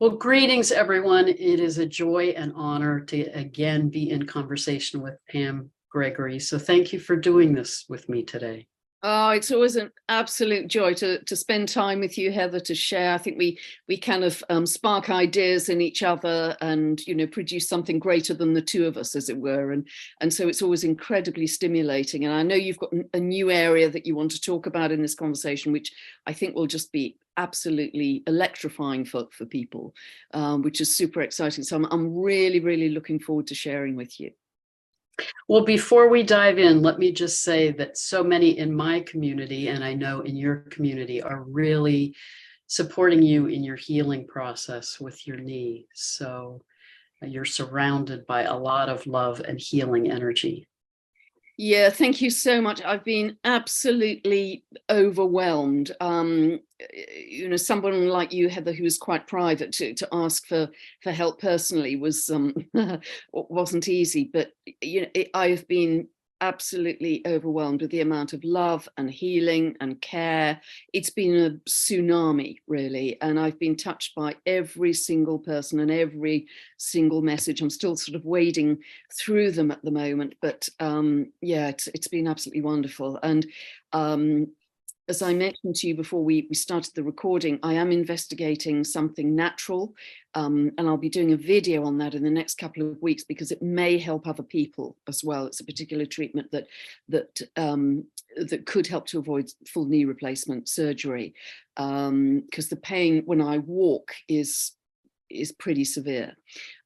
Well, greetings, everyone. It is a joy and honor to again be in conversation with Pam Gregory. So thank you for doing this with me today. Oh, it's always an absolute joy to spend time with you, Heather, to share. I think we kind of spark ideas in each other and, produce something greater than the two of us, as it were. And so it's always incredibly stimulating. And I know you've got a new area that you want to talk about in this conversation, which I think will just be absolutely electrifying for people, which is super exciting. So I'm really, really looking forward to sharing with you. Well, before we dive in, let me just say that so many in my community, and I know in your community, are really supporting you in your healing process with your knee. So you're surrounded by a lot of love and healing energy. Yeah, thank you so much. I've been absolutely overwhelmed. Someone like you, Heather, who was quite private, to ask for help personally was wasn't easy. But I've been absolutely overwhelmed with the amount of love and healing and care. It's been a tsunami, really, and I've been touched by every single person and every single message. I'm still sort of wading through them at the moment, but it's been absolutely wonderful. And as I mentioned to you before we started the recording, I am investigating something natural, and I'll be doing a video on that in the next couple of weeks because it may help other people as well. It's a particular treatment that could help to avoid full knee replacement surgery, because the pain when I walk is pretty severe.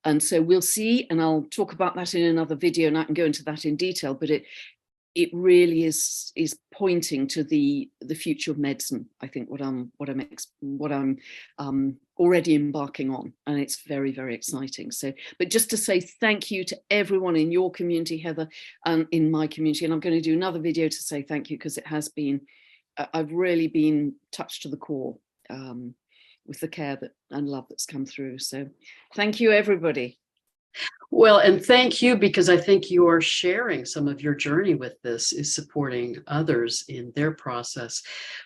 And so we'll see, and I'll talk about that in another video, and I can go into that in detail, but it really is pointing to the future of medicine. I think what I'm already embarking on, and it's very, very exciting. So, but just to say thank you to everyone in your community, Heather, and in my community, and I'm going to do another video to say thank you because it has been, I've really been touched to the core with the care and love that's come through. So, thank you, everybody. Well, and thank you, because I think you're sharing some of your journey with this is supporting others in their process.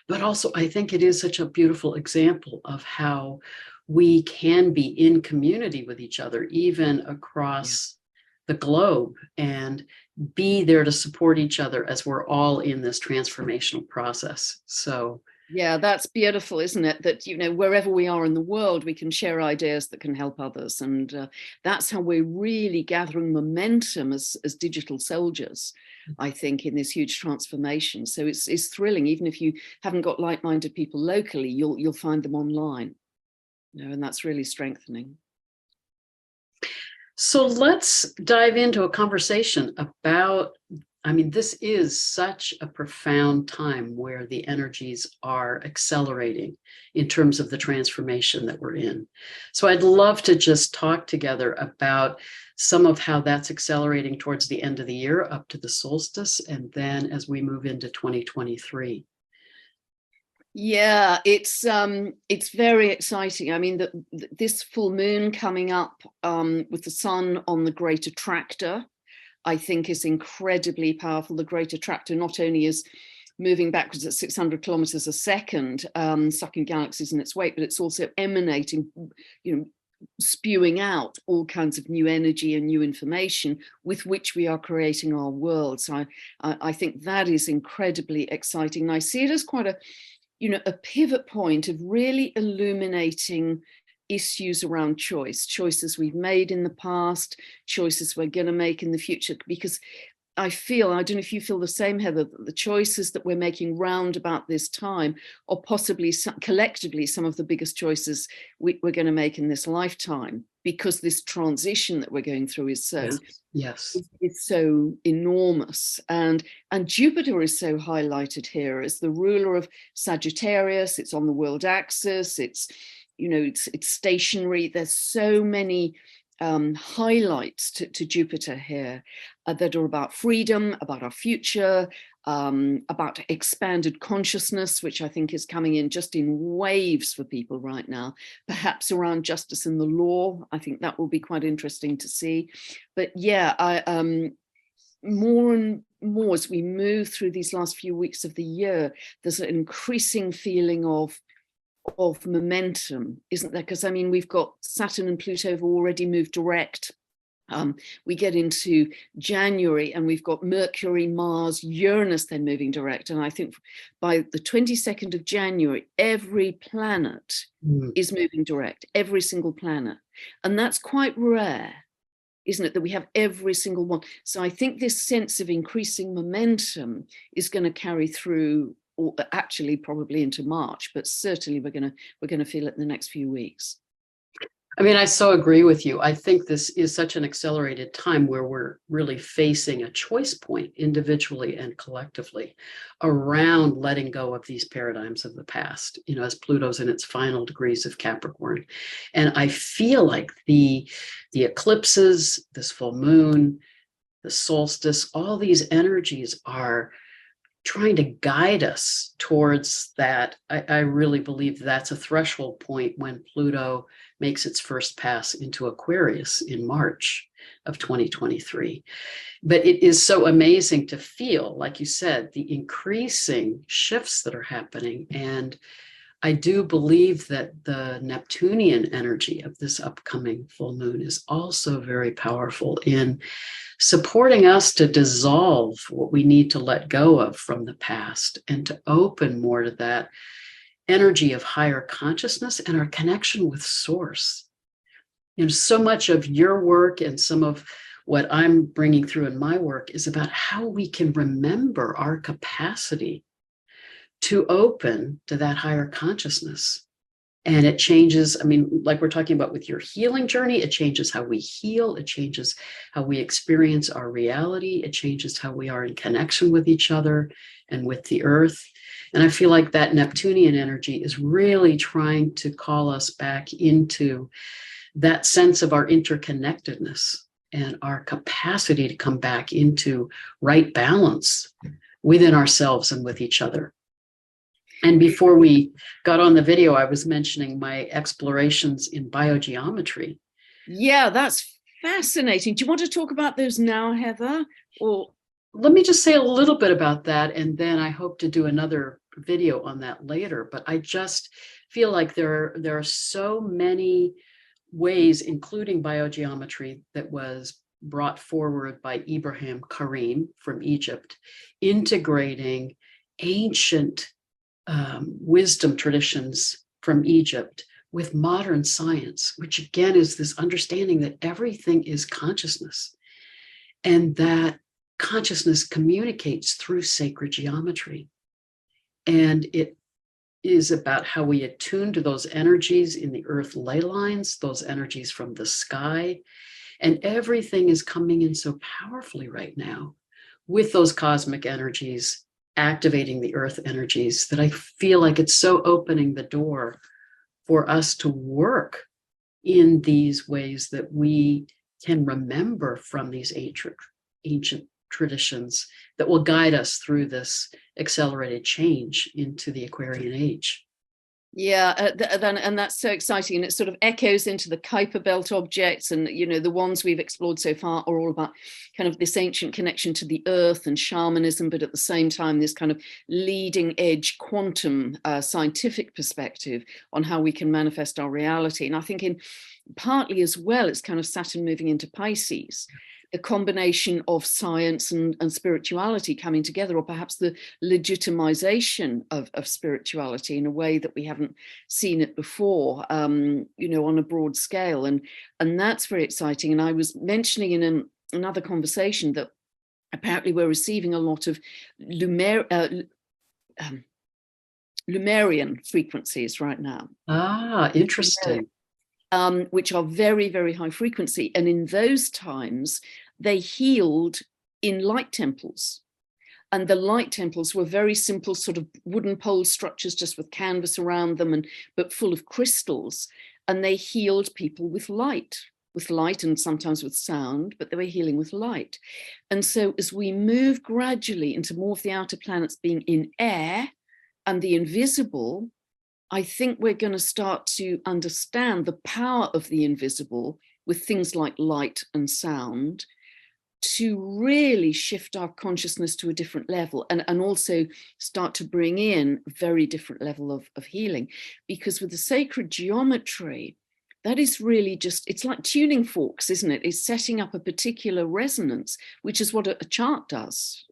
But also, I think it is such a beautiful example of how we can be in community with each other, even across the globe, and be there to support each other as we're all in this transformational process. So yeah, that's beautiful, isn't it? That, wherever we are in the world, we can share ideas that can help others. And that's how we're really gathering momentum as digital soldiers, I think, in this huge transformation. So it's thrilling. Even if you haven't got like-minded people locally, you'll find them online, and that's really strengthening. So let's dive into a conversation about, this is such a profound time where the energies are accelerating in terms of the transformation that we're in. So I'd love to just talk together about some of how that's accelerating towards the end of the year up to the solstice, and then as we move into 2023. Yeah, it's very exciting. This full moon coming up with the sun on the great attractor, I think, is incredibly powerful. The great attractor not only is moving backwards at 600 kilometers a second, sucking galaxies in its wake, but it's also emanating, spewing out all kinds of new energy and new information with which we are creating our world. So I think that is incredibly exciting. And I see it as quite a pivot point of really illuminating issues around choices we've made in the past, choices we're going to make in the future, because I don't know if you feel the same, Heather, that the choices that we're making round about this time are possibly collectively some of the biggest choices we're going to make in this lifetime, because this transition that we're going through is so it's so enormous. And Jupiter is so highlighted here as the ruler of Sagittarius. It's on the world axis. It's stationary. There's so many highlights to Jupiter here that are about freedom, about our future, about expanded consciousness, which I think is coming in just in waves for people right now, perhaps around justice and the law. I think that will be quite interesting to see. But yeah, more and more as we move through these last few weeks of the year, there's an increasing feeling of of momentum, isn't there? Because I mean, we've got Saturn and Pluto have already moved direct. We get into January and we've got Mercury, Mars, Uranus then moving direct. And I think by the 22nd of January, every planet is moving direct, every single planet. And that's quite rare, isn't it, that we have every single one. So I think this sense of increasing momentum is going to carry through, or actually probably into March, but certainly we're going to feel it in the next few weeks. I mean, I so agree with you. I think this is such an accelerated time where we're really facing a choice point individually and collectively around letting go of these paradigms of the past, you know, as Pluto's in its final degrees of Capricorn. And I feel like the eclipses, this full moon, the solstice, all these energies are trying to guide us towards that. I really believe that's a threshold point when Pluto makes its first pass into Aquarius in March of 2023. But it is so amazing to feel, like you said, the increasing shifts that are happening. And I do believe that the Neptunian energy of this upcoming full moon is also very powerful in supporting us to dissolve what we need to let go of from the past and to open more to that energy of higher consciousness and our connection with source. You know, so much of your work and some of what I'm bringing through in my work is about how we can remember our capacity to open to that higher consciousness. And it changes, I mean, like we're talking about with your healing journey, it changes how we heal, it changes how we experience our reality, it changes how we are in connection with each other and with the earth. And I feel like that Neptunian energy is really trying to call us back into that sense of our interconnectedness and our capacity to come back into right balance within ourselves and with each other. And before we got on the video, I was mentioning my explorations in biogeometry. Yeah, that's fascinating. Do you want to talk about those now, Heather? Or let me just say a little bit about that, and then I hope to do another video on that later. But I just feel like there are so many ways, including biogeometry, that was brought forward by Ibrahim Karim from Egypt, integrating ancient wisdom traditions from Egypt with modern science, which again is this understanding that everything is consciousness and that consciousness communicates through sacred geometry. And it is about how we attune to those energies in the earth ley lines, those energies from the sky. And everything is coming in so powerfully right now with those cosmic energies activating the earth energies that I feel like it's so opening the door for us to work in these ways that we can remember from these ancient traditions that will guide us through this accelerated change into the Aquarian age. yeah, and that's so exciting, and it sort of echoes into the Kuiper Belt objects, and you know the ones we've explored so far are all about kind of this ancient connection to the earth and shamanism, but at the same time this kind of leading edge quantum scientific perspective on how we can manifest our reality. And I think in partly as well, it's kind of Saturn moving into Pisces, a combination of science and spirituality coming together, or perhaps the legitimization of spirituality in a way that we haven't seen it before, you know, on a broad scale. And that's very exciting. And I was mentioning in another conversation that apparently we're receiving a lot of Lemurian frequencies right now. Ah, interesting. Which are very, very high frequency. And in those times, they healed in light temples. And the light temples were very simple, sort of wooden pole structures, just with canvas around them, but full of crystals. And they healed people with light and sometimes with sound, but they were healing with light. And so as we move gradually into more of the outer planets being in air and the invisible, I think we're going to start to understand the power of the invisible with things like light and sound. to really shift our consciousness to a different level, and also start to bring in a very different level of healing. Because with the sacred geometry, that is really just, it's like tuning forks, isn't it? It's setting up a particular resonance, which is what a chart does,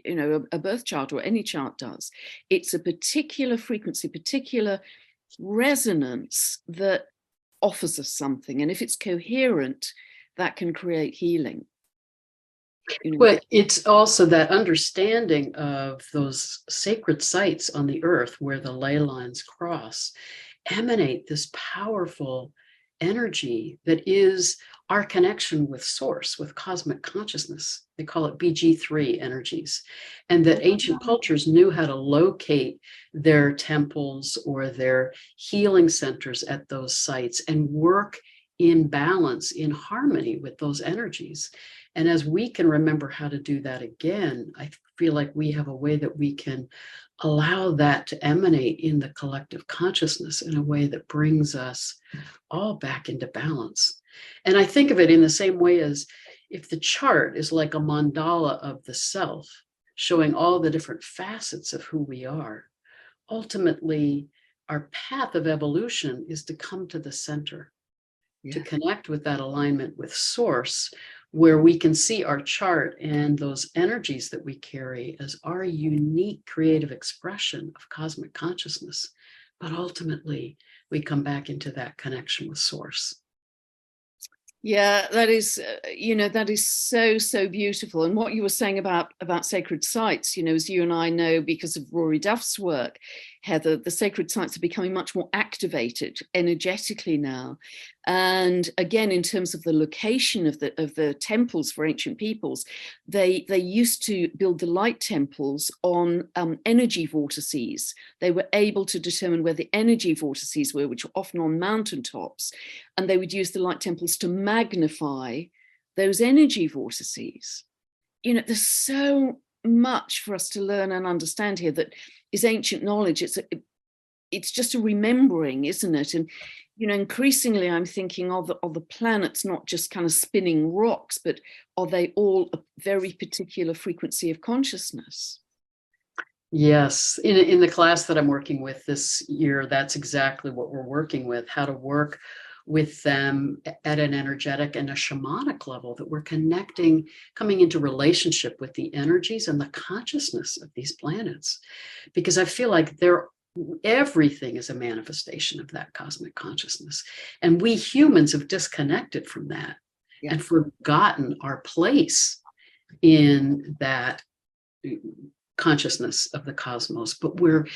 a birth chart or any chart does. It's a particular frequency, particular resonance that offers us something. And if it's coherent, that can create healing. Well, it's also that understanding of those sacred sites on the earth where the ley lines cross emanate this powerful energy that is our connection with source, with cosmic consciousness. They call it BG3 energies. And that ancient cultures knew how to locate their temples or their healing centers at those sites and work in balance, in harmony with those energies. And as we can remember how to do that again, I feel like we have a way that we can allow that to emanate in the collective consciousness in a way that brings us all back into balance. And I think of it in the same way as if the chart is like a mandala of the self, showing all the different facets of who we are. Ultimately, our path of evolution is to come to the center, to connect with that alignment with source, where we can see our chart and those energies that we carry as our unique creative expression of cosmic consciousness. But ultimately, we come back into that connection with source. Yeah, that is, that is so, so beautiful. And what you were saying about sacred sites, as you and I know, because of Rory Duff's work, Heather, the sacred sites are becoming much more activated energetically now. And again, in terms of the location of the temples for ancient peoples, they used to build the light temples on energy vortices. They were able to determine where the energy vortices were, which were often on mountaintops, and they would use the light temples to magnify those energy vortices. There's so much for us to learn and understand here that is ancient knowledge. It's just a remembering, isn't it? And increasingly I'm thinking of the planets not just kind of spinning rocks, but are they all a very particular frequency of consciousness? Yes, in the class that I'm working with this year, that's exactly what we're working with, how to work with them at an energetic and a shamanic level, that we're connecting, coming into relationship with the energies and the consciousness of these planets. Because I feel like everything is a manifestation of that cosmic consciousness. And we humans have disconnected from that and forgotten our place in that consciousness of the cosmos. But we're,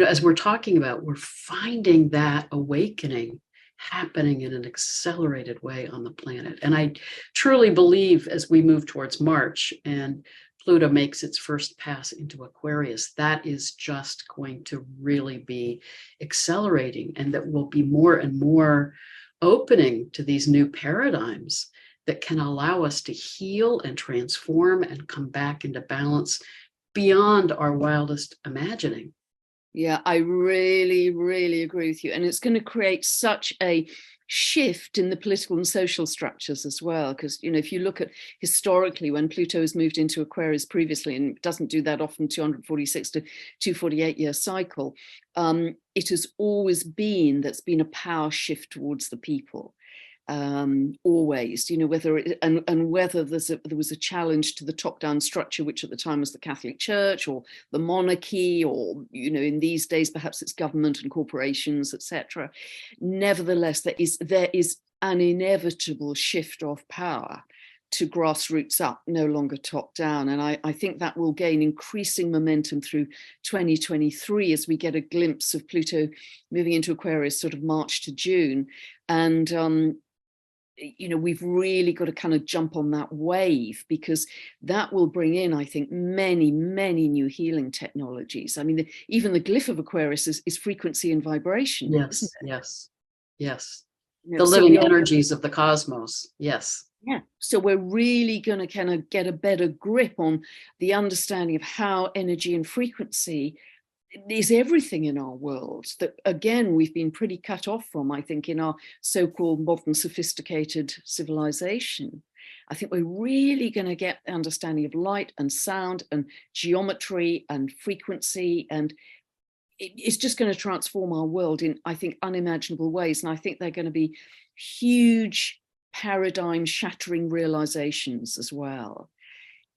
as we're talking about, we're finding that awakening happening in an accelerated way on the planet. And I truly believe as we move towards March and Pluto makes its first pass into Aquarius, that is just going to really be accelerating, and that will be more and more opening to these new paradigms that can allow us to heal and transform and come back into balance beyond our wildest imagining. Yeah, I really, really agree with you. And it's going to create such a shift in the political and social structures as well. Because, if you look at historically, when Pluto has moved into Aquarius previously, and doesn't do that often, 246 to 248-year cycle, it has always been that's been a power shift towards the people. Always, whether whether there was a challenge to the top-down structure, which at the time was the Catholic Church or the monarchy, or in these days perhaps it's government and corporations, etc. Nevertheless, there is an inevitable shift of power to grassroots up, no longer top down. And I think that will gain increasing momentum through 2023 as we get a glimpse of Pluto moving into Aquarius sort of March to June. And we've really got to kind of jump on that wave, because that will bring in, I think, many, many new healing technologies. I mean, even the glyph of Aquarius is frequency and vibration. Yes, yes, yes. The living energies of the cosmos. Yes. Yeah. So we're really going to kind of get a better grip on the understanding of how energy and frequency is everything in our world that, again, we've been pretty cut off from, I think, in our so-called modern sophisticated civilization. I think we're really going to get the understanding of light and sound and geometry and frequency, and it's just going to transform our world in, I think, unimaginable ways. And I think they're going to be huge paradigm shattering realizations as well.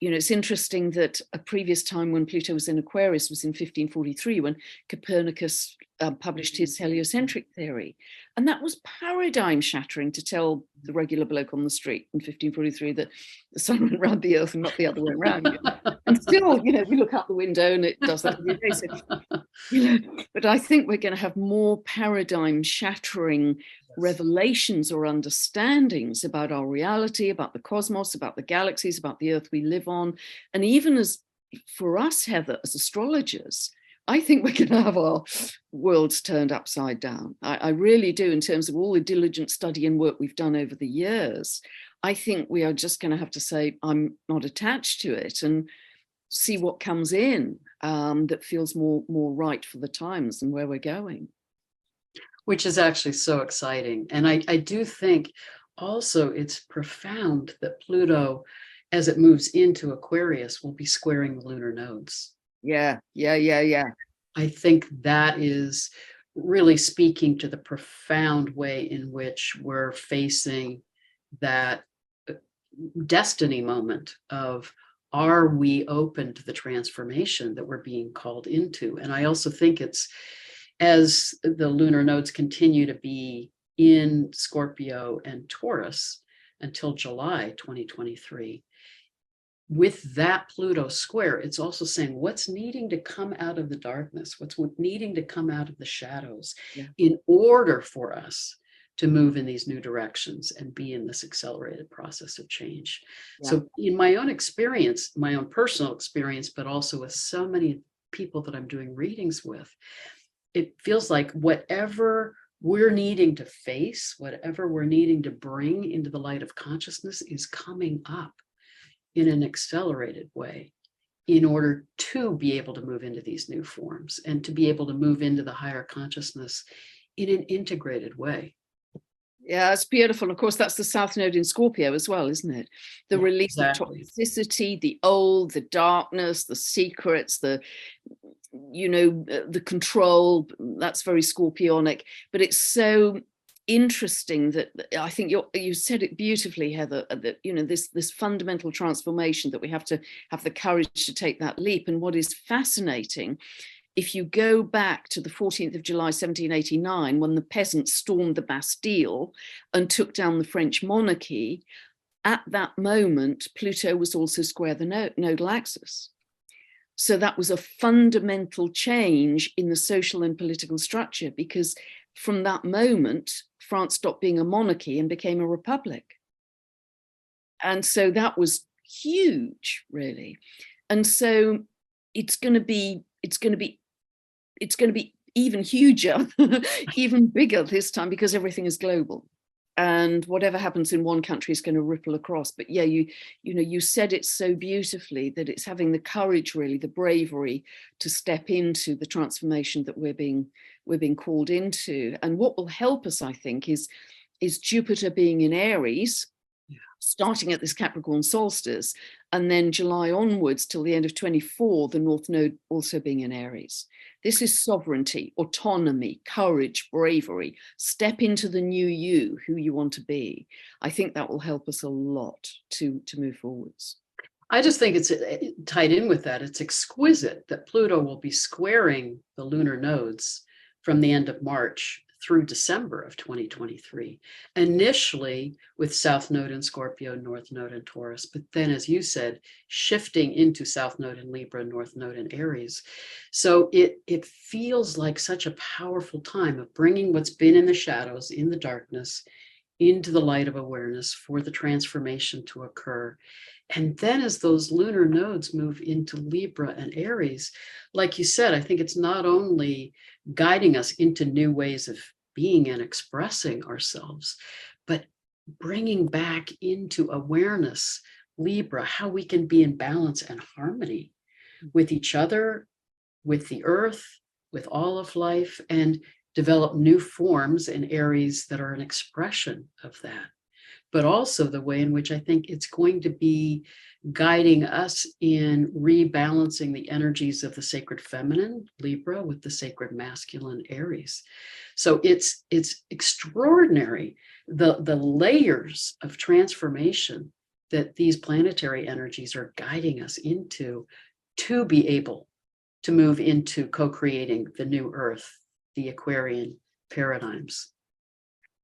You know, it's interesting that a previous time when Pluto was in Aquarius was in 1543, when Copernicus published his heliocentric theory. And that was paradigm shattering to tell the regular bloke on the street in 1543 that the sun went around the earth and not the other way around. You know? And still, you know, we look out the window and it does that every day. So, you know, but I think we're going to have more paradigm shattering revelations or understandings about our reality, about the cosmos, about the galaxies, about the earth we live on. And even as for us, Heather, as astrologers, I think we're going to have our worlds turned upside down. I really do, in terms of all the diligent study and work we've done over the years. I think we are just going to have to say, I'm not attached to it, and see what comes in that feels more right for the times and where we're going. Which is actually so exciting. And I do think also it's profound that Pluto, as it moves into Aquarius, will be squaring the lunar nodes. Yeah. I think that is really speaking to the profound way in which we're facing that destiny moment of, are we open to the transformation that we're being called into? And I also think it's, as the lunar nodes continue to be in Scorpio and Taurus until July 2023, with that Pluto square, it's also saying what's needing to come out of the darkness, what's needing to come out of the shadows in order for us to move in these new directions and be in this accelerated process of change. So in my own experience, my own personal experience, but also with so many people that I'm doing readings with, it feels like whatever we're needing to face, whatever we're needing to bring into the light of consciousness is coming up in an accelerated way in order to be able to move into these new forms and to be able to move into the higher consciousness in an integrated way. Yeah, it's beautiful. Of course, that's the South Node in Scorpio as well, isn't it? The release of toxicity, the old, the darkness, the secrets, the control. That's very Scorpionic. But it's so interesting that I think you said it beautifully, Heather, that this fundamental transformation, that we have to have the courage to take that leap. And what is fascinating, if you go back to the 14th of July 1789, when the peasants stormed the Bastille and took down the French monarchy, at that moment Pluto was also square the nodal axis. So that was a fundamental change in the social and political structure, because from that moment France stopped being a monarchy and became a republic. And so that was huge, really. And so it's going to be even huger, even bigger this time, because everything is global. And whatever happens in one country is going to ripple across. But yeah, you said it so beautifully, that it's having the courage, really, the bravery to step into the transformation that we're being called into. And what will help us, I think, is Jupiter being in Aries, starting at this Capricorn solstice, and then July onwards till the end of 24, the North Node also being in Aries. This is sovereignty, autonomy, courage, bravery. Step into the new you, who you want to be. I think that will help us a lot to move forwards. I just think it's tied in with that. It's exquisite that Pluto will be squaring the lunar nodes from the end of March through December of 2023, initially with South Node in Scorpio, North Node in Taurus, but then, as you said, shifting into South Node in Libra, North Node in Aries. So it feels like such a powerful time of bringing what's been in the shadows, in the darkness, into the light of awareness for the transformation to occur. And then as those lunar nodes move into Libra and Aries, like you said, I think it's not only guiding us into new ways of being and expressing ourselves, but bringing back into awareness, Libra, how we can be in balance and harmony with each other, with the earth, with all of life, and develop new forms in Aries that are an expression of that. but also the way in which I think it's going to be guiding us in rebalancing the energies of the sacred feminine, Libra, with the sacred masculine, Aries. So it's extraordinary, the layers of transformation that these planetary energies are guiding us into, to be able to move into co-creating the new earth, the Aquarian paradigms.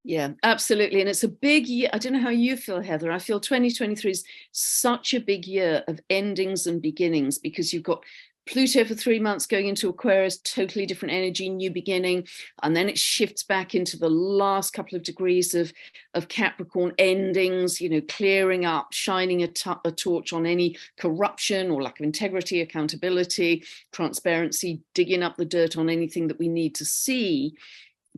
Yeah, absolutely. And it's a big year. I don't know how you feel, Heather. I feel 2023 is such a big year of endings and beginnings, because you've got Pluto for 3 months going into Aquarius, totally different energy, new beginning. And then it shifts back into the last couple of degrees of Capricorn, endings, you know, clearing up, shining a torch on any corruption or lack of integrity, accountability, transparency, digging up the dirt on anything that we need to see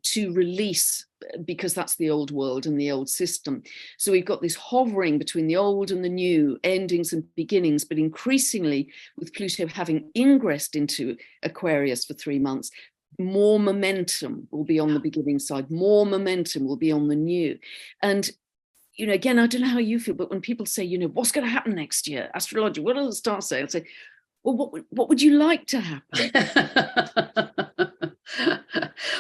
to release, because that's the old world and the old system. So we've got this hovering between the old and the new, endings and beginnings, but increasingly with Pluto having ingressed into Aquarius for 3 months, more momentum will be on the beginning side, more momentum will be on the new. And, you know, again, I don't know how you feel, but when people say, you know, what's going to happen next year, astrology, what do the stars say? I'll say, well, what would you like to happen?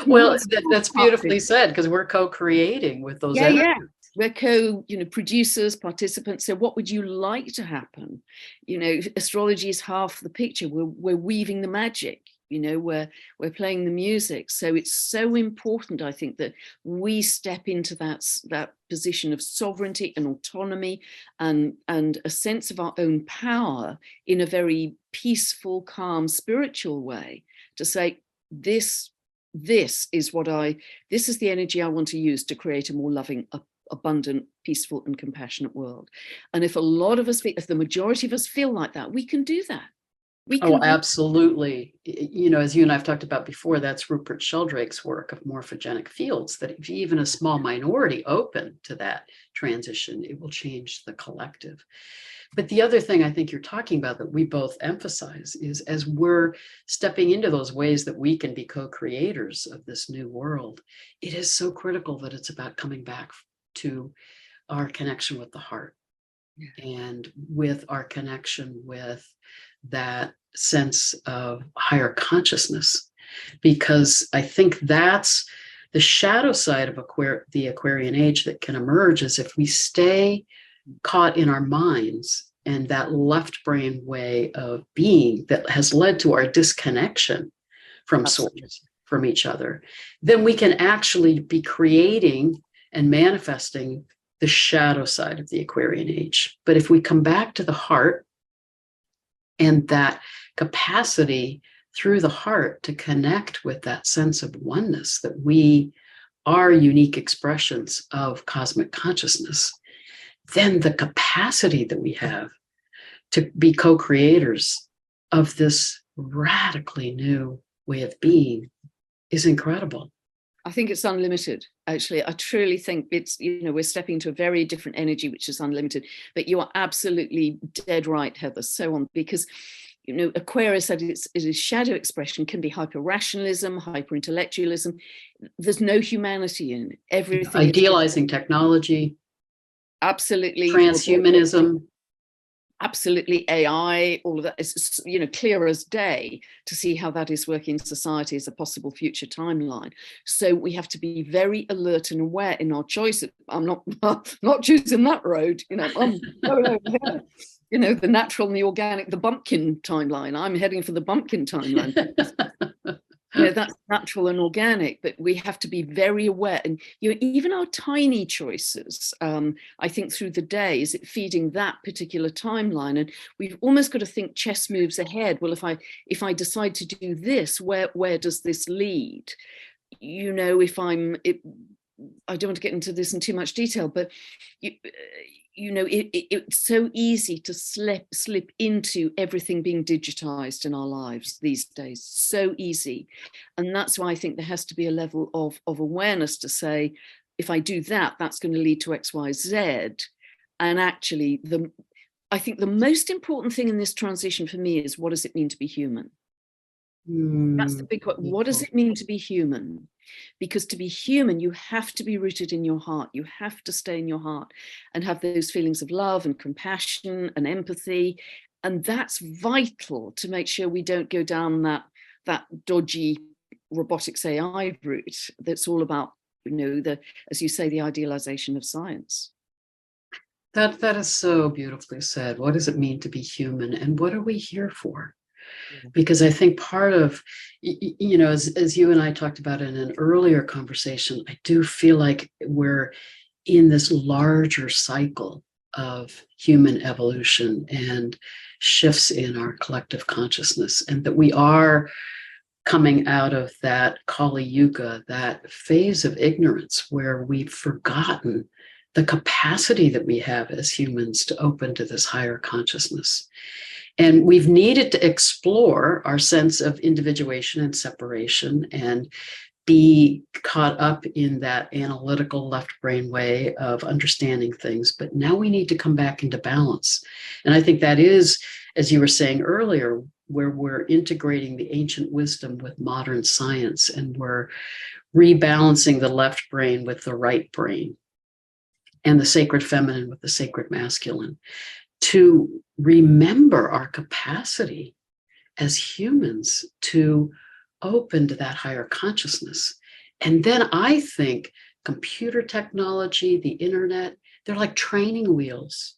Well, that's beautifully said, because we're co-creating with those energies. Yeah. We're producers, participants. So what would you like to happen? You know, astrology is half the picture. We're weaving the magic, you know, we're playing the music. So it's so important, I think, that we step into that position of sovereignty and autonomy and a sense of our own power in a very peaceful, calm, spiritual way, to say, this is the energy I want to use to create a more loving, abundant, peaceful and compassionate world. And if a lot of us, if the majority of us feel like that, we can do that. Oh, absolutely. You know, as you and I've talked about before, that's Rupert Sheldrake's work of morphogenic fields, that if even a small minority open to that transition, it will change the collective. But the other thing I think you're talking about that we both emphasize is, as we're stepping into those ways that we can be co-creators of this new world, it is so critical that it's about coming back to our connection with the heart, and with our connection with that sense of higher consciousness, because I think that's the shadow side of the Aquarian age that can emerge, is if we stay caught in our minds and that left brain way of being that has led to our disconnection from source, from each other, then we can actually be creating and manifesting the shadow side of the Aquarian age. But if we come back to the heart and that capacity through the heart to connect with that sense of oneness, that we are unique expressions of cosmic consciousness, then the capacity that we have to be co-creators of this radically new way of being is incredible. I think it's unlimited, actually. I truly think it's, you know, we're stepping into a very different energy, which is unlimited. But you are absolutely dead right, Heather, so on, because, you know, Aquarius at its shadow expression can be hyper-rationalism, hyper-intellectualism. There's no humanity in it. Everything idealizing technology. Absolutely. Transhumanism. Absolutely, AI, all of that is, you know, clear as day to see how that is working in society as a possible future timeline. So we have to be very alert and aware in our choices. I'm not choosing that road, you know, I'm going over here. You know, the natural and the organic, the bumpkin timeline. I'm heading for the bumpkin timeline. You know, that's natural and organic, but we have to be very aware. And, you know, even our tiny choices, I think through the day, is it feeding that particular timeline? And we've almost got to think chess moves ahead. Well, if I decide to do this, where does this lead? You know, I don't want to get into this in too much detail, but you know, it's so easy to slip into everything being digitized in our lives these days. So easy. And that's why I think there has to be a level of awareness to say, if I do that, that's going to lead to X, Y, Z. And actually, I think the most important thing in this transition for me is, what does it mean to be human? That's the big question. What does it mean to be human? Because to be human, you have to be rooted in your heart. You have to stay in your heart and have those feelings of love and compassion and empathy. And that's vital to make sure we don't go down that dodgy robotics AI route that's all about, as you say, the idealization of science. That is so beautifully said. What does it mean to be human, and what are we here for? Because I think part of, as you and I talked about in an earlier conversation, I do feel like we're in this larger cycle of human evolution and shifts in our collective consciousness, and that we are coming out of that Kali Yuga, that phase of ignorance where we've forgotten the capacity that we have as humans to open to this higher consciousness. And we've needed to explore our sense of individuation and separation and be caught up in that analytical left brain way of understanding things. But now we need to come back into balance. And I think that is, as you were saying earlier, where we're integrating the ancient wisdom with modern science, and we're rebalancing the left brain with the right brain, and the sacred feminine with the sacred masculine, to remember our capacity as humans to open to that higher consciousness. And then I think computer technology, the internet, they're like training wheels,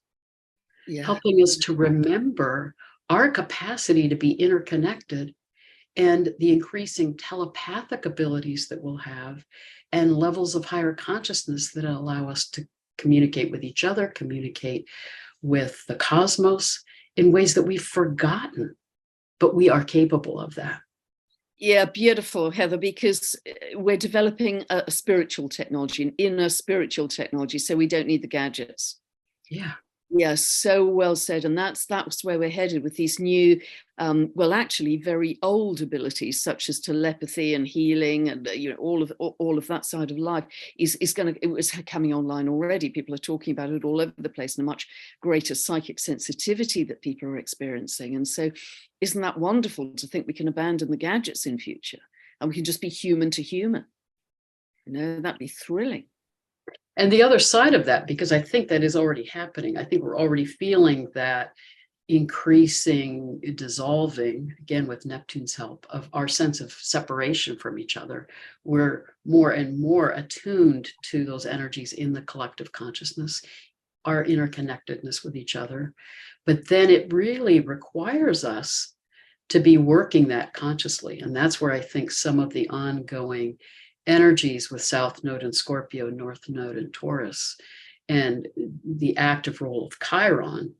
helping us to remember our capacity to be interconnected, and the increasing telepathic abilities that we'll have, and levels of higher consciousness that allow us to communicate with each other, communicate with the cosmos in ways that we've forgotten, but we are capable of that. Yeah, beautiful, Heather, because we're developing a spiritual technology, an inner spiritual technology, so we don't need the gadgets. Yeah. Yeah, so well said. And that's where we're headed with these new, actually very old abilities, such as telepathy and healing, and all of that side of life it was coming online already. People are talking about it all over the place, and a much greater psychic sensitivity that people are experiencing. And so, isn't that wonderful to think we can abandon the gadgets in future and we can just be human to human? That'd be thrilling. And the other side of that, because I think that is already happening, I think we're already feeling that increasing, dissolving, again with Neptune's help, of our sense of separation from each other. We're more and more attuned to those energies in the collective consciousness, our interconnectedness with each other. But then it really requires us to be working that consciously. And that's where I think some of the ongoing energies with South Node in Scorpio, North Node in Taurus, and the active role of Chiron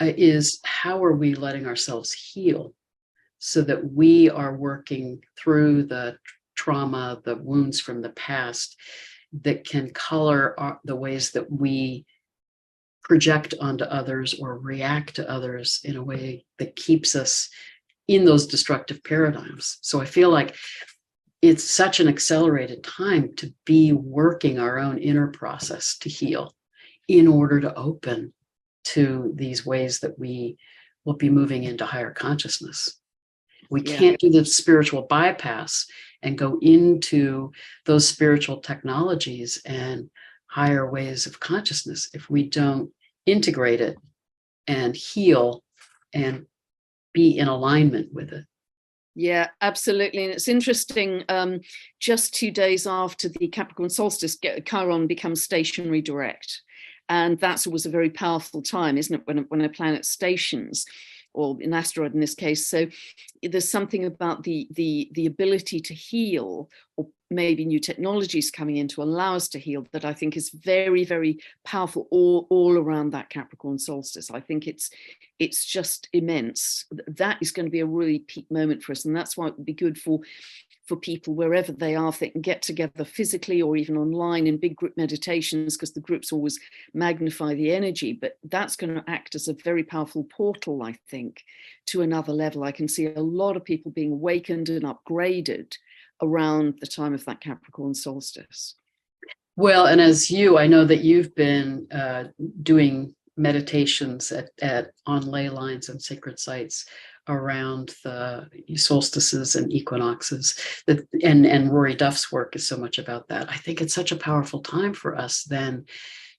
is, how are we letting ourselves heal so that we are working through the trauma, the wounds from the past that can color the ways that we project onto others or react to others in a way that keeps us in those destructive paradigms. So I feel like it's such an accelerated time to be working our own inner process to heal in order to open to these ways that we will be moving into higher consciousness. We can't do the spiritual bypass and go into those spiritual technologies and higher ways of consciousness if we don't integrate it and heal and be in alignment with it. Yeah, absolutely. And it's interesting, just 2 days after the Capricorn solstice, Chiron becomes stationary direct. And that's always a very powerful time, isn't it, when a planet stations, or an asteroid in this case. So there's something about the ability to heal, or maybe new technologies coming in to allow us to heal, that I think is very, very powerful all around that Capricorn solstice. I think it's just immense. That is going to be a really peak moment for us. And that's why it would be good for people wherever they are, if they can get together physically or even online in big group meditations, because the groups always magnify the energy. But that's going to act as a very powerful portal, I think, to another level. I can see a lot of people being awakened and upgraded around the time of that Capricorn solstice. Well, and as I know that you've been doing meditations on ley lines and sacred sites around the solstices and equinoxes, that and Rory Duff's work is so much about that. I think it's such a powerful time for us then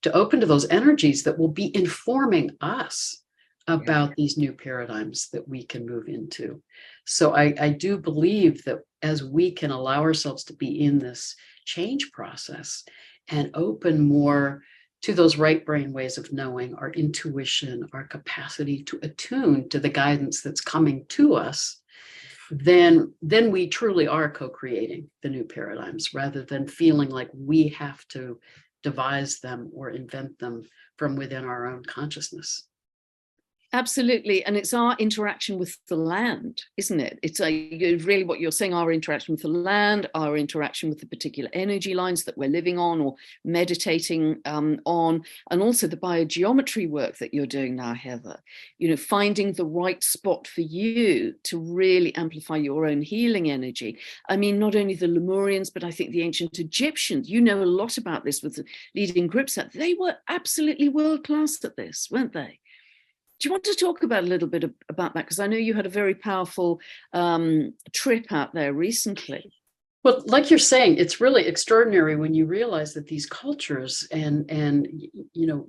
to open to those energies that will be informing us about these new paradigms that we can move into. So I do believe that as we can allow ourselves to be in this change process and open more to those right brain ways of knowing, our intuition, our capacity to attune to the guidance that's coming to us, then we truly are co-creating the new paradigms rather than feeling like we have to devise them or invent them from within our own consciousness. Absolutely. And it's our interaction with the land, isn't it? It's really what you're saying, our interaction with the land, our interaction with the particular energy lines that we're living on or meditating on, and also the biogeometry work that you're doing now, Heather, finding the right spot for you to really amplify your own healing energy. I mean, not only the Lemurians, but I think the ancient Egyptians, a lot about this with the leading groups that they were absolutely world-class at this, weren't they? Do you want to talk about a little bit about that? Because I know you had a very powerful trip out there recently. Well, like you're saying, it's really extraordinary when you realize that these cultures and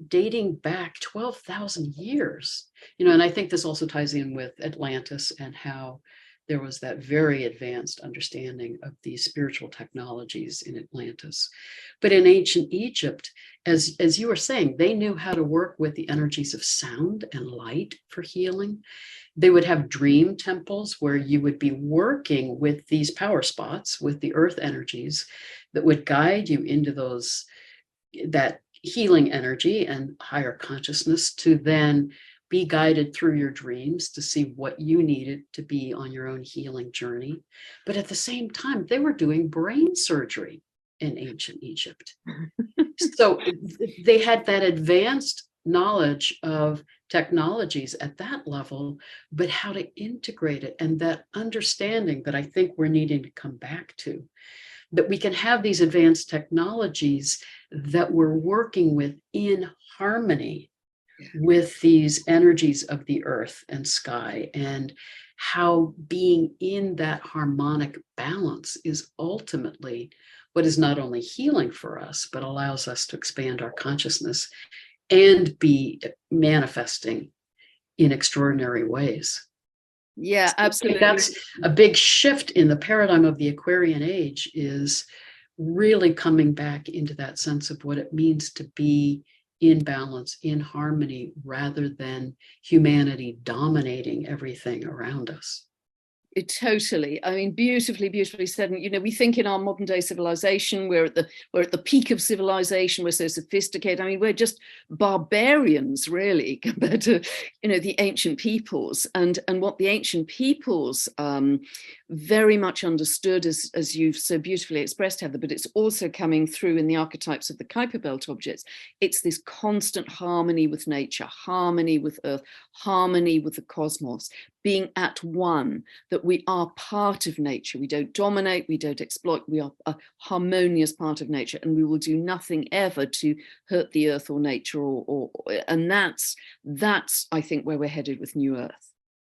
dating back 12,000 years, and I think this also ties in with Atlantis and how there was that very advanced understanding of these spiritual technologies in Atlantis. But in ancient Egypt, as you were saying, they knew how to work with the energies of sound and light for healing. They would have dream temples where you would be working with these power spots, with the earth energies that would guide you into that healing energy and higher consciousness to then be guided through your dreams to see what you needed to be on your own healing journey. But at the same time, they were doing brain surgery in ancient Egypt. So they had that advanced knowledge of technologies at that level, but how to integrate it, and that understanding that I think we're needing to come back to, that we can have these advanced technologies that we're working with in harmony with these energies of the earth and sky, and how being in that harmonic balance is ultimately what is not only healing for us, but allows us to expand our consciousness and be manifesting in extraordinary ways. Yeah, absolutely. That's a big shift in the paradigm of the Aquarian age, is really coming back into that sense of what it means to be in balance, in harmony, rather than humanity dominating everything around us. Totally. I mean, beautifully said. And, we think in our modern day civilization, we're at the peak of civilization. We're so sophisticated. I mean, we're just barbarians, really, compared to, the ancient peoples. And what the ancient peoples very much understood, as you've so beautifully expressed, Heather, but it's also coming through in the archetypes of the Kuiper Belt objects. It's this constant harmony with nature, harmony with earth, harmony with the cosmos, being at one, that we are part of nature. We don't dominate, we don't exploit, we are a harmonious part of nature, and we will do nothing ever to hurt the earth or nature, and that's I think where we're headed with New Earth.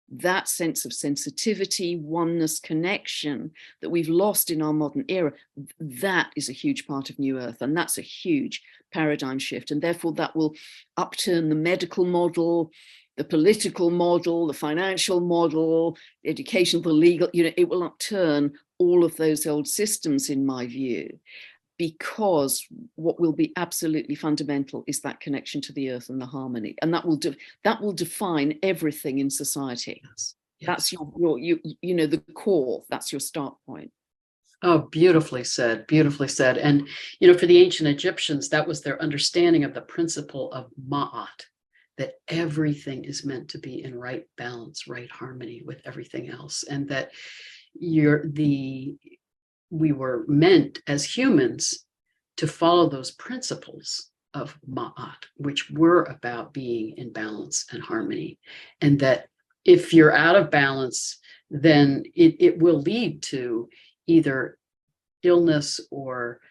That sense of sensitivity, oneness, connection that we've lost in our modern era, that is a huge part of New Earth, and that's a huge paradigm shift, and therefore that will upturn the medical model, the political model, the financial model, the education, the legal, it will upturn all of those old systems, in my view, because what will be absolutely fundamental is that connection to the earth and the harmony, and that will define everything in society. Yes. That's your the core. That's your start point. Oh, beautifully said, beautifully said. And for the ancient Egyptians, that was their understanding of the principle of Ma'at, that everything is meant to be in right balance, right harmony with everything else, and that we were meant as humans to follow those principles of Ma'at, which were about being in balance and harmony. And that if you're out of balance, then it will lead to either illness or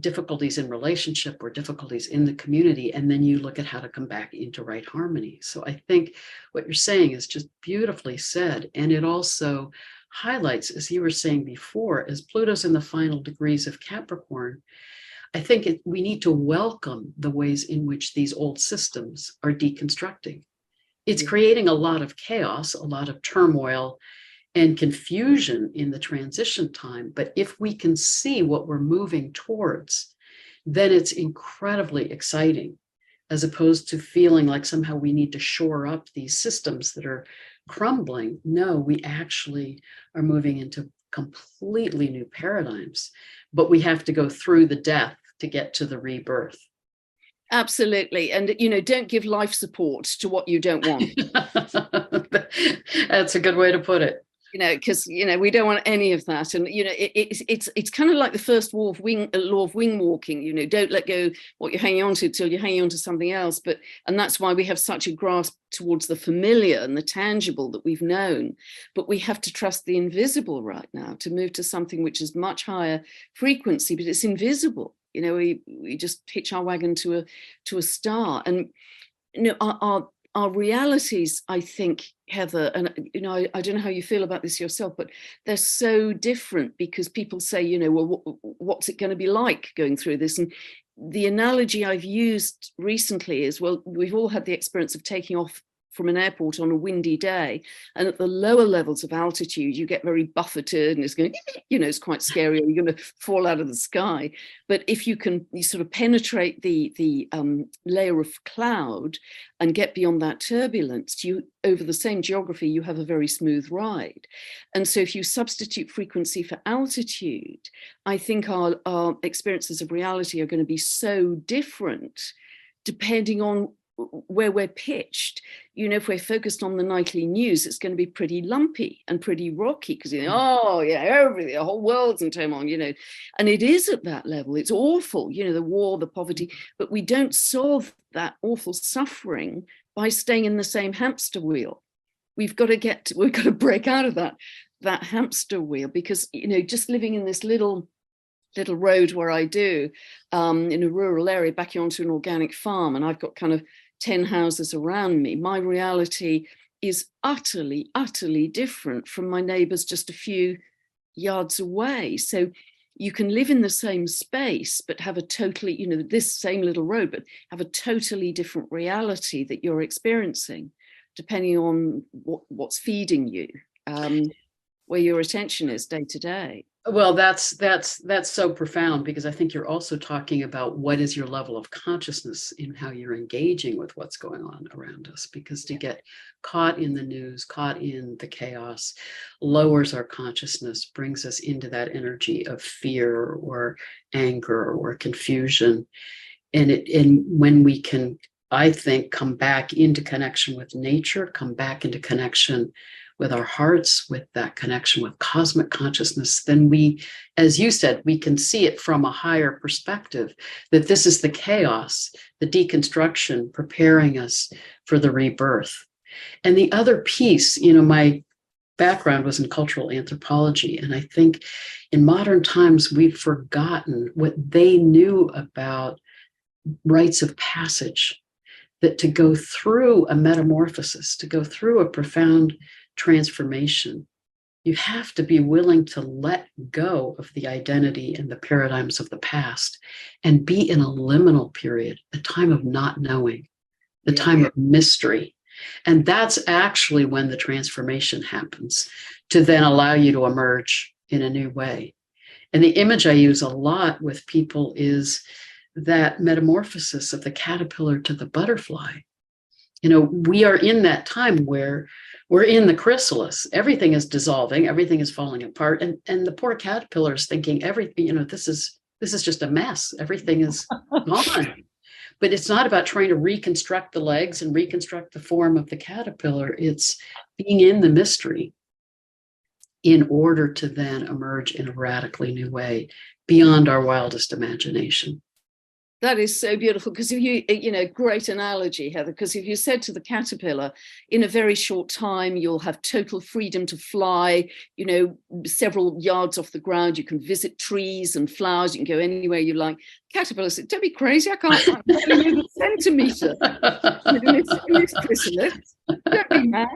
difficulties in relationship or difficulties in the community, and then you look at how to come back into right harmony. So I think what you're saying is just beautifully said. And it also highlights, as you were saying before, as Pluto's in the final degrees of Capricorn, I think we need to welcome the ways in which these old systems are deconstructing. It's creating a lot of chaos, a lot of turmoil and confusion in the transition time. But if we can see what we're moving towards, then it's incredibly exciting, as opposed to feeling like somehow we need to shore up these systems that are crumbling. No, we actually are moving into completely new paradigms, but we have to go through the death to get to the rebirth. Absolutely. And, don't give life support to what you don't want. That's a good way to put it. Because, we don't want any of that. And, it's kind of like the first law of wing walking, don't let go what you're hanging on to till you're hanging on to something else. And that's why we have such a grasp towards the familiar and the tangible that we've known. But we have to trust the invisible right now to move to something which is much higher frequency, but it's invisible. We just hitch our wagon to a star. And, our realities, I think, Heather, and I don't know how you feel about this yourself, but they're so different because people say, well, what's it going to be like going through this? And the analogy I've used recently is, well, we've all had the experience of taking off from an airport on a windy day, and at the lower levels of altitude you get very buffeted and it's going, it's quite scary, or you're going to fall out of the sky. But if you sort of penetrate the layer of cloud and get beyond that turbulence, you, over the same geography, you have a very smooth ride. And so if you substitute frequency for altitude, I think our experiences of reality are going to be so different depending on where we're pitched. If we're focused on the nightly news, it's going to be pretty lumpy and pretty rocky because everything, the whole world's in turmoil, and it is at that level. It's awful, the war, the poverty, but we don't solve that awful suffering by staying in the same hamster wheel. We've got to break out of that hamster wheel, because just living in this little road where I do, in a rural area, back onto an organic farm, and I've got kind of 10 houses around me, my reality is utterly, utterly different from my neighbours just a few yards away. So you can live in the same space, but have a totally, this same little road, but have a totally different reality that you're experiencing, depending on what's feeding you, where your attention is day to day. Well, that's so profound, because I think you're also talking about what is your level of consciousness in how you're engaging with what's going on around us, because to get caught in the news, caught in the chaos, lowers our consciousness, brings us into that energy of fear or anger or confusion. And when we can, I think, come back into connection with nature, come back into connection with our hearts, with that connection with cosmic consciousness, then we, as you said, we can see it from a higher perspective, that this is the chaos, the deconstruction, preparing us for the rebirth. And the other piece, my background was in cultural anthropology, and I think in modern times we've forgotten what they knew about rites of passage, that to go through a metamorphosis, to go through a profound transformation, you have to be willing to let go of the identity and the paradigms of the past and be in a liminal period, a time of not knowing, the time of mystery. And that's actually when the transformation happens, to then allow you to emerge in a new way. And the image I use a lot with people is that metamorphosis of the caterpillar to the butterfly. We are in that time where we're in the chrysalis. Everything is dissolving, everything is falling apart, and the poor caterpillar is thinking everything, this is just a mess. Everything is gone. But it's not about trying to reconstruct the legs and reconstruct the form of the caterpillar. It's being in the mystery in order to then emerge in a radically new way beyond our wildest imagination. That is so beautiful, because if you know, great analogy, Heather, because if you said to the caterpillar, in a very short time, you'll have total freedom to fly, you know, several yards off the ground, you can visit trees and flowers, you can go anywhere you like. Caterpillar said, don't be crazy, I can't move a centimetre in this chrysalis. Don't be mad.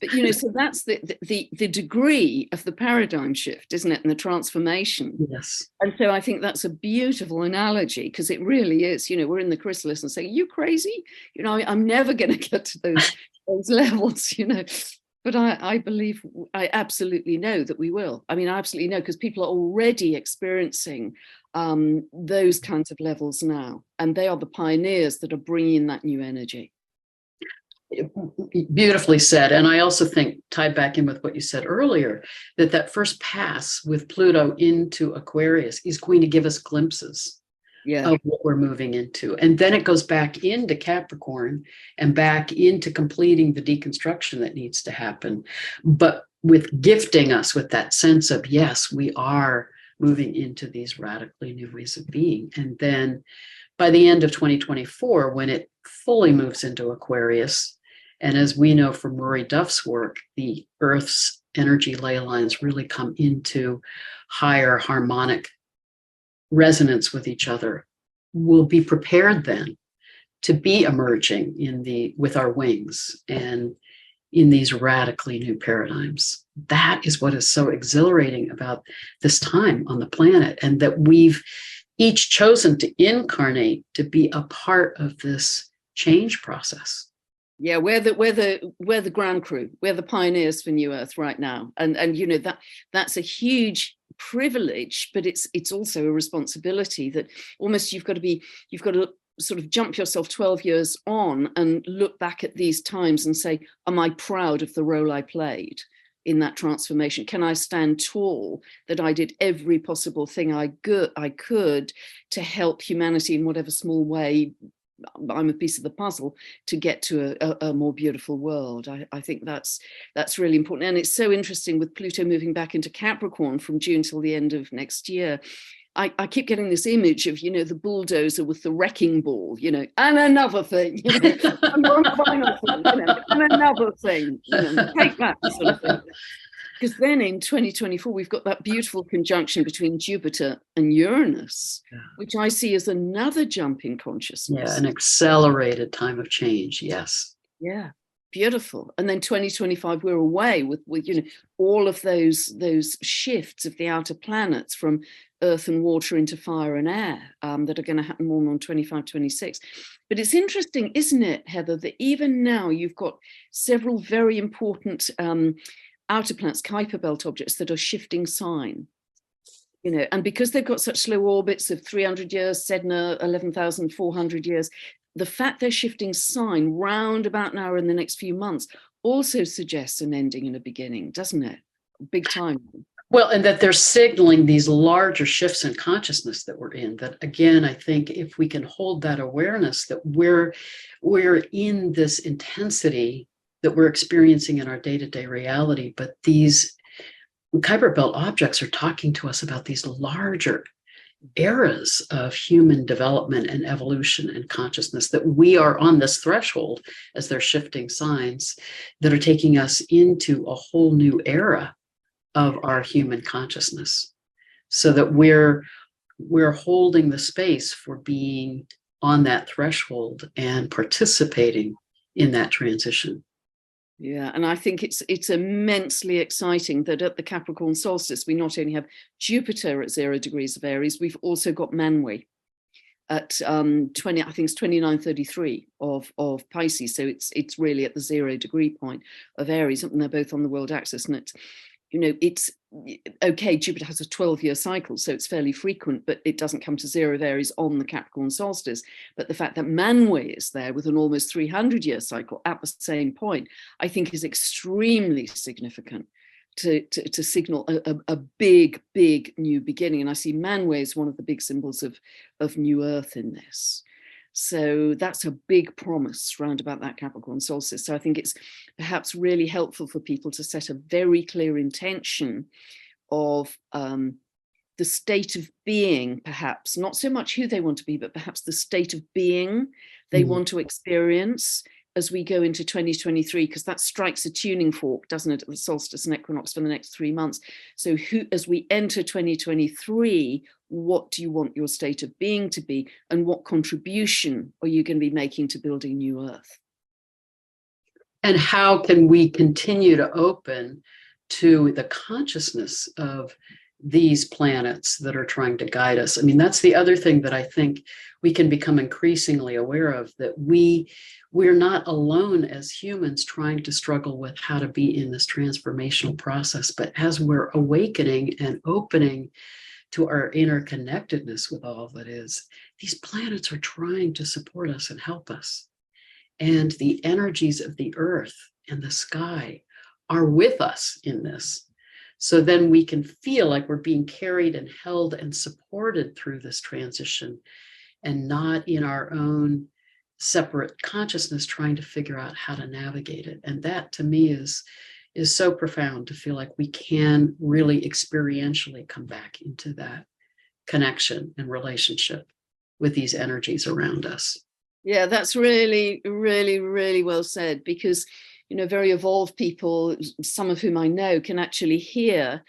But, you know, so that's the degree of the paradigm shift, isn't it? And the transformation. Yes. And so I think that's a beautiful analogy, because it really is, you know, we're in the chrysalis and saying, you crazy? You know, I'm never going to get to those levels, you know. But I believe, I absolutely know that we will. I mean, I absolutely know, because people are already experiencing those kinds of levels now. And they are the pioneers that are bringing that new energy. Beautifully said. And I also think, tied back in with what you said earlier, that first pass with Pluto into Aquarius is going to give us glimpses of what we're moving into. And then it goes back into Capricorn and back into completing the deconstruction that needs to happen. But with gifting us with that sense of, yes, we are moving into these radically new ways of being. And then by the end of 2024, when it fully moves into Aquarius, and as we know from Rory Duff's work, the Earth's energy ley lines really come into higher harmonic resonance with each other, we'll be prepared then to be emerging with our wings and in these radically new paradigms. That is what is so exhilarating about this time on the planet, and that we've each chosen to incarnate to be a part of this change process. Yeah, we're the ground crew, we're the pioneers for New Earth right now, and you know, that's a huge privilege, but it's also a responsibility that almost you've got to sort of jump yourself 12 years on and look back at these times and say, am I proud of the role I played in that transformation? Can I stand tall that I did every possible thing I could to help humanity in whatever small way I'm a piece of the puzzle to get to a more beautiful world? I think that's really important. And it's so interesting with Pluto moving back into Capricorn from June till the end of next year. I keep getting this image of, you know, the bulldozer with the wrecking ball, you know, and another thing, you know, and one final thing, you know, and another thing, you know, take that sort of thing. Because then in 2024, we've got that beautiful conjunction between Jupiter and Uranus, which I see as another jump in consciousness. Yeah, an accelerated time of change, yes. Yeah, beautiful. And then 2025, we're away with you know, all of those shifts of the outer planets from earth and water into fire and air that are going to happen more on 25, 26. But it's interesting, isn't it, Heather, that even now you've got several very important outer planets, Kuiper belt objects, that are shifting sign, you know, and because they've got such slow orbits of 300 years, Sedna 11,400 years, the fact they're shifting sign round about now in the next few months also suggests an ending and a beginning, doesn't it? Big time. Well, and that they're signaling these larger shifts in consciousness that we're in. That again, I think if we can hold that awareness that we're in this intensity that we're experiencing in our day-to-day reality, but these Kuiper belt objects are talking to us about these larger eras of human development and evolution and consciousness, that we are on this threshold as they're shifting signs that are taking us into a whole new era of our human consciousness, so that we're holding the space for being on that threshold and participating in that transition. Yeah, and I think it's immensely exciting that at the Capricorn solstice, we not only have Jupiter at 0 degrees of Aries, we've also got Manwe at 20, I think it's 2933 of Pisces. So it's really at the 0 degree point of Aries, and they're both on the world axis. And it's, you know, it's okay, Jupiter has a 12-year cycle, so it's fairly frequent, but it doesn't come to 0 of Aries on the Capricorn solstice. But the fact that Manwe is there with an almost 300-year cycle at the same point, I think is extremely significant to signal a big new beginning. And I see Manwe as one of the big symbols of new Earth in this. So that's a big promise round about that Capricorn solstice. So I think it's perhaps really helpful for people to set a very clear intention of the state of being, perhaps, not so much who they want to be, but perhaps the state of being they want to experience as we go into 2023, because that strikes a tuning fork, doesn't it, at the solstice and equinox for the next 3 months. So as we enter 2023, what do you want your state of being to be, and what contribution are you going to be making to building new Earth? And how can we continue to open to the consciousness of these planets that are trying to guide us? I mean, that's the other thing that I think we can become increasingly aware of, that we're not alone as humans trying to struggle with how to be in this transformational process. But as we're awakening and opening to our interconnectedness with all that is, these planets are trying to support us and help us. And the energies of the earth and the sky are with us in this. So then we can feel like we're being carried and held and supported through this transition, and not in our own separate consciousness trying to figure out how to navigate it. And that, to me, is so profound, to feel like we can really experientially come back into that connection and relationship with these energies around us. Yeah, that's really, really, really well said, because, you know, very evolved people, some of whom I know, can actually hear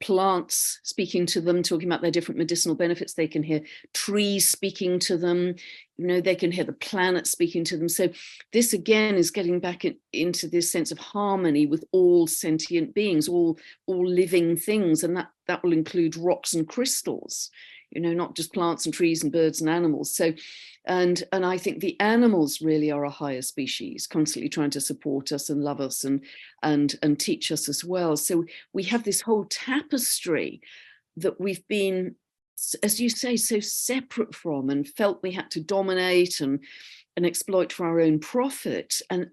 plants speaking to them, talking about their different medicinal benefits. They can hear trees speaking to them. You know, they can hear the planet speaking to them. So this, again, is getting back into this sense of harmony with all sentient beings, all living things. And that will include rocks and crystals, you know, not just plants and trees and birds and animals. So, and I think the animals really are a higher species, constantly trying to support us and love us and teach us as well. So we have this whole tapestry that we've been, as you say, so separate from, and felt we had to dominate and exploit for our own profit. And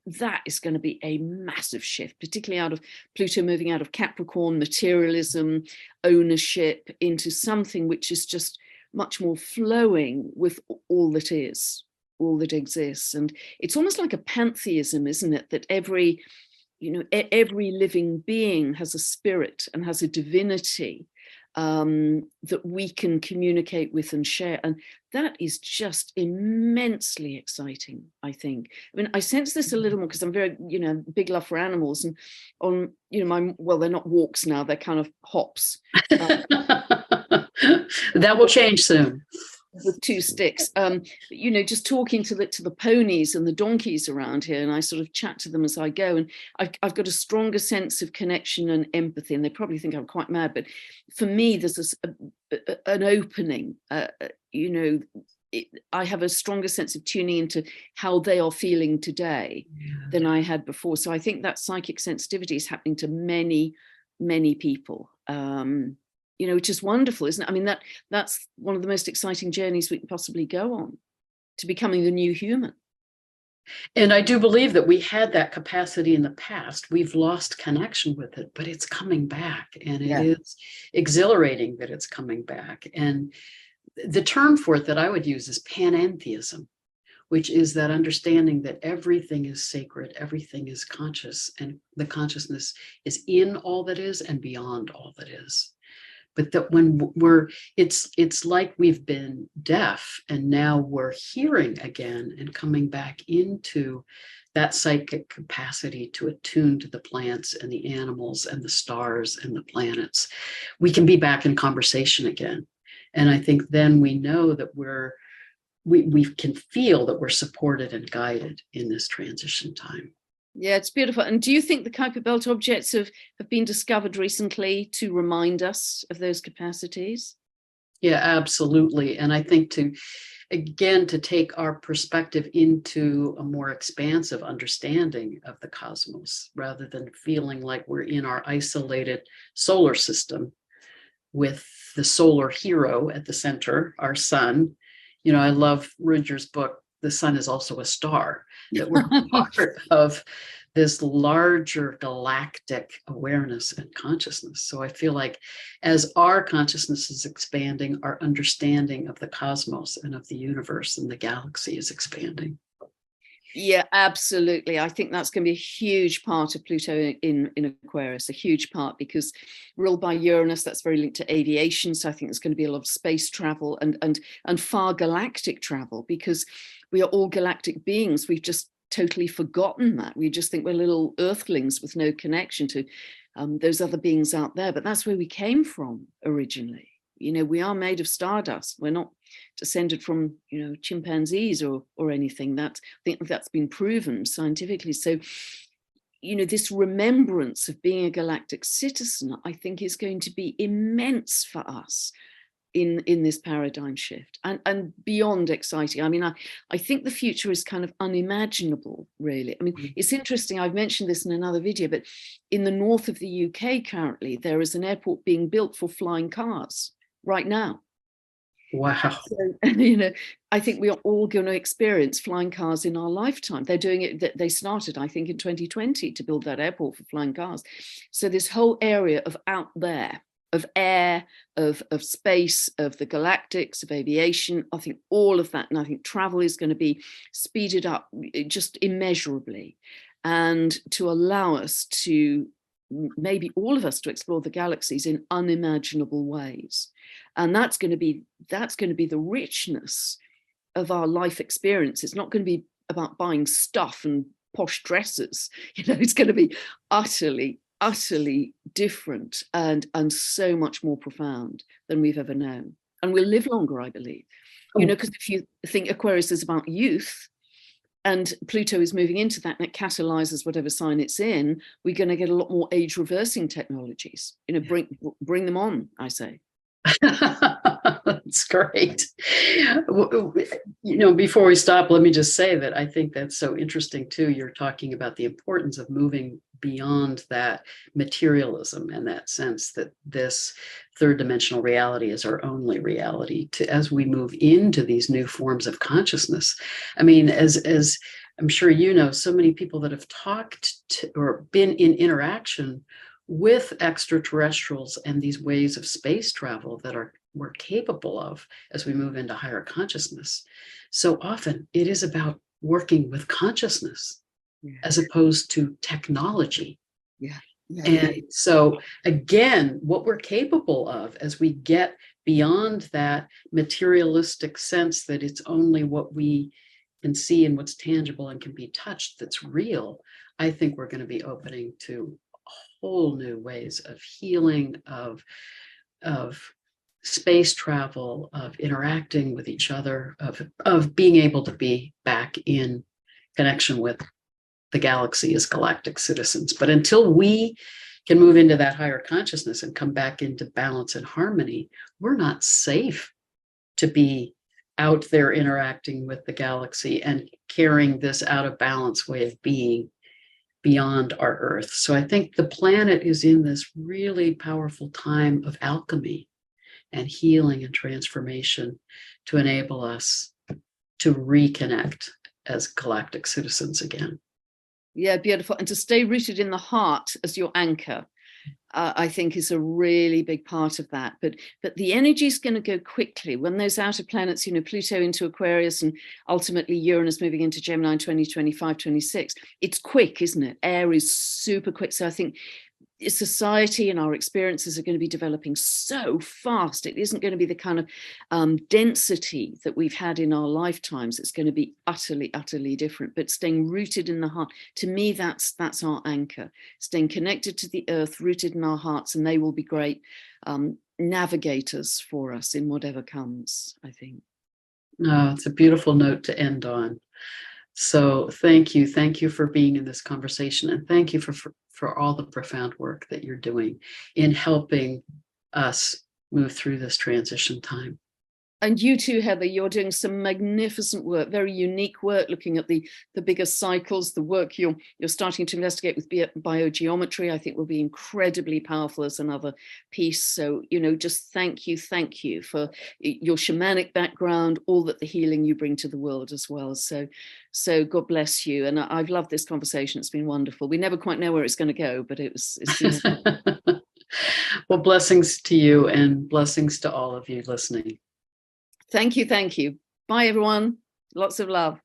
that is going to be a massive shift, particularly out of Pluto moving out of Capricorn, materialism, ownership, into something which is just much more flowing with all that is, all that exists. And it's almost like a pantheism, isn't it? That every living being has a spirit and has a divinity that we can communicate with and share. And that is just immensely exciting, I think. I mean, I sense this a little more because I'm very, big love for animals, and on, they're not walks now, they're kind of hops. That will change soon. With 2 sticks, just talking to the ponies and the donkeys around here, and I sort of chat to them as I go, and I've got a stronger sense of connection and empathy, and they probably think I'm quite mad, but for me there's an opening. I have a stronger sense of tuning into how they are feeling today than I had before. So I think that psychic sensitivity is happening to many, many people. Which is wonderful, isn't it? I mean, that's one of the most exciting journeys we can possibly go on, to becoming the new human. And I do believe that we had that capacity in the past. We've lost connection with it, but it's coming back, and it is exhilarating that it's coming back. And the term for it that I would use is panentheism, which is that understanding that everything is sacred, everything is conscious, and the consciousness is in all that is and beyond all that is. But that when it's like we've been deaf, and now we're hearing again and coming back into that psychic capacity to attune to the plants and the animals and the stars and the planets. We can be back in conversation again. And I think then we know that we can feel that we're supported and guided in this transition time. Yeah, it's beautiful. And do you think the Kuiper Belt objects have been discovered recently to remind us of those capacities? Yeah, absolutely. And I think to take our perspective into a more expansive understanding of the cosmos, rather than feeling like we're in our isolated solar system with the solar hero at the center, our sun. I love Rudger's book, The Sun is Also a Star, that we're part of this larger galactic awareness and consciousness. So I feel like as our consciousness is expanding, our understanding of the cosmos and of the universe and the galaxy is expanding. Yeah, absolutely. I think that's going to be a huge part of Pluto in Aquarius, a huge part, because ruled by Uranus, that's very linked to aviation. So I think there's going to be a lot of space travel and far galactic travel, because we are all galactic beings. We've just totally forgotten that. We just think we're little earthlings with no connection to those other beings out there. But that's where we came from originally. You know, we are made of stardust. We're not descended from, you know, chimpanzees or anything. That, I think that's been proven scientifically. So, you know, this remembrance of being a galactic citizen, I think, is going to be immense for us in this paradigm shift, and beyond exciting. I mean, I think the future is kind of unimaginable, really. I mean, it's interesting, I've mentioned this in another video, but in the north of the UK currently, there is an airport being built for flying cars right now. Wow. So, you know, I think we are all going to experience flying cars in our lifetime. They're doing it, they started, I think, in 2020 to build that airport for flying cars. So this whole area of out there, of air, of space, of the galactics, of aviation, I think all of that, and I think travel is going to be speeded up just immeasurably, and to allow us to, maybe all of us, to explore the galaxies in unimaginable ways. And that's going to be the richness of our life experience. It's not going to be about buying stuff and posh dresses. You know, it's going to be utterly different and so much more profound than we've ever known. And we'll live longer, I believe. You know, because if you think Aquarius is about youth, and Pluto is moving into that, and it catalyzes whatever sign it's in, we're going to get a lot more age reversing technologies. You know, bring them on, I say. That's great. You know, before we stop, let me just say that I think that's so interesting too. You're talking about the importance of moving beyond that materialism and that sense that this third dimensional reality is our only reality, to as we move into these new forms of consciousness. I mean, as I'm sure you know, so many people that have talked to or been in interaction with extraterrestrials and these ways of space travel that we're capable of as we move into higher consciousness. So often it is about working with consciousness as opposed to technology. And so again, what we're capable of as we get beyond that materialistic sense that it's only what we can see and what's tangible and can be touched that's real, I think we're going to be opening to whole new ways of healing, of space travel, of interacting with each other, of being able to be back in connection with the galaxy as galactic citizens. But until we can move into that higher consciousness and come back into balance and harmony, we're not safe to be out there interacting with the galaxy and carrying this out of balance way of being beyond our Earth. So I think the planet is in this really powerful time of alchemy and healing and transformation to enable us to reconnect as galactic citizens again. Yeah, beautiful. And to stay rooted in the heart as your anchor, I think is a really big part of that. But the energy is going to go quickly when those outer planets, you know, Pluto into Aquarius and ultimately Uranus moving into Gemini in 2025, 26. It's quick, isn't it? Air is super quick. So I think society and our experiences are going to be developing so fast. It isn't going to be the kind of density that we've had in our lifetimes. It's going to be utterly different. But staying rooted in the heart, to me, that's our anchor. Staying connected to the earth, rooted in our hearts, and they will be great navigators for us in whatever comes, I think. No, it's a beautiful note to end on. So thank you for being in this conversation, and thank you for all the profound work that you're doing in helping us move through this transition time. And you too, Heather, you're doing some magnificent work, very unique work, looking at the bigger cycles. The work you're starting to investigate with biogeometry, I think, will be incredibly powerful as another piece. So, you know, just thank you for your shamanic background, all that the healing you bring to the world as well. So God bless you. And I've loved this conversation. It's been wonderful. We never quite know where it's going to go, but it's been Well, blessings to you and blessings to all of you listening. Thank you. Bye, everyone. Lots of love.